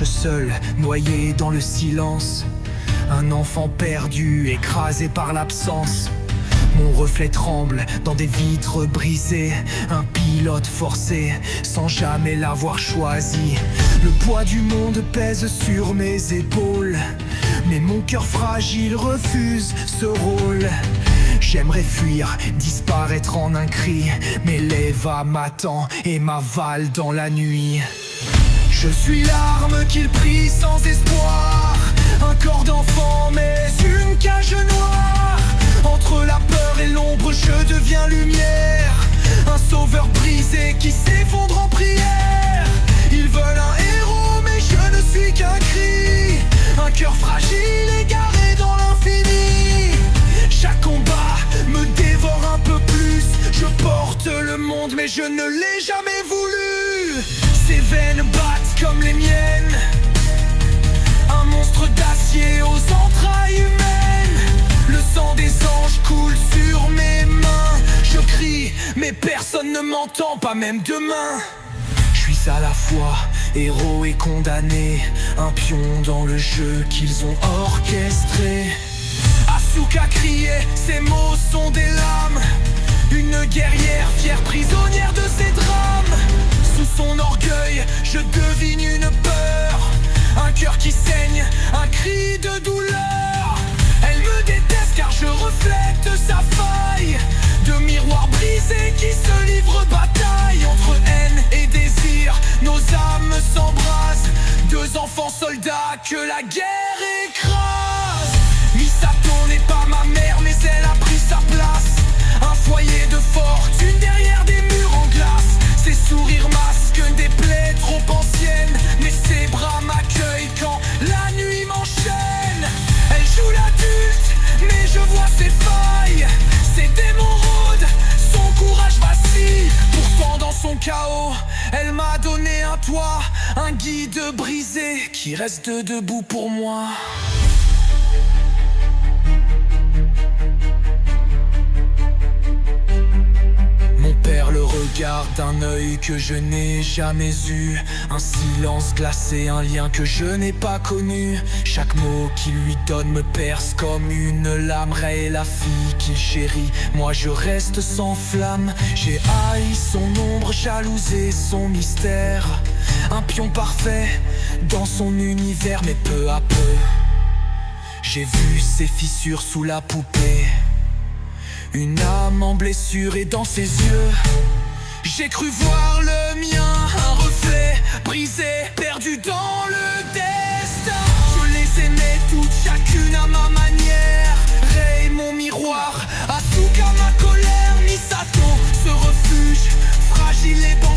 marche seul, noyé dans le silence. Un enfant perdu, écrasé par l'absence. Mon reflet tremble dans des vitres brisées. Un pilote forcé, sans jamais l'avoir choisi. Le poids du monde pèse sur mes épaules, mais mon cœur fragile refuse ce rôle. J'aimerais fuir, disparaître en un cri, mais l'Eva m'attend et m'avale dans la nuit. Je suis l'arme qu'il prie sans espoir. Un corps d'enfant mais une cage noire. Entre la peur et l'ombre je deviens lumière. Un sauveur brisé qui s'effondre en prière. Ils veulent un héros mais je ne suis qu'un cri. Un cœur fragile égaré dans l'infini. Chaque combat me dévore un peu plus. Je porte le monde mais je ne l'ai jamais voulu. Ses veines battent comme les miennes. Un monstre d'acier aux entrailles humaines. Le sang des anges coule sur mes mains. Je crie mais personne ne m'entend, pas même demain. Je suis à la fois héros et condamné. Un pion dans le jeu qu'ils ont orchestré. Asuka criait, ses mots sont des lames. Une guerrière fière prisonnière de ses drames. Sous son orgueil, je devine une peur. Un cœur qui saigne, un cri de douleur. Elle me déteste car je reflète sa faille. De miroirs brisés qui se livrent bataille. Entre haine et désir, nos âmes s'embrasent. Deux enfants soldats que la guerre écrase. Misato n'est pas ma mère mais elle a pris sa place. Un foyer de fortune derrière des murs en glace. Ses sourires masquent des plaies trop anciennes. Mais ses bras m'accueillent quand la nuit m'enchaîne. Elle joue l'adulte mais je vois ses failles. Ses démons rôdent, son courage vacille. Pourtant dans son chaos, elle m'a donné un toit. Un guide brisé qui reste debout pour moi. Mon père le regarde d'un œil que je n'ai jamais eu. Un silence glacé, un lien que je n'ai pas connu. Chaque mot qu'il lui donne me perce comme une lame. Ray est la fille qu'il chérit, moi je reste sans flamme. J'ai haï son ombre, jalousé son mystère. Un pion parfait dans son univers, mais peu à peu j'ai vu ses fissures sous la poupée. Une âme en blessure et dans ses yeux j'ai cru voir le mien. Un reflet brisé, perdu dans le destin. Je les aimais toutes, chacune à ma manière. Ray mon miroir, Asuka ma colère. Misato ce refuge, fragile et bon.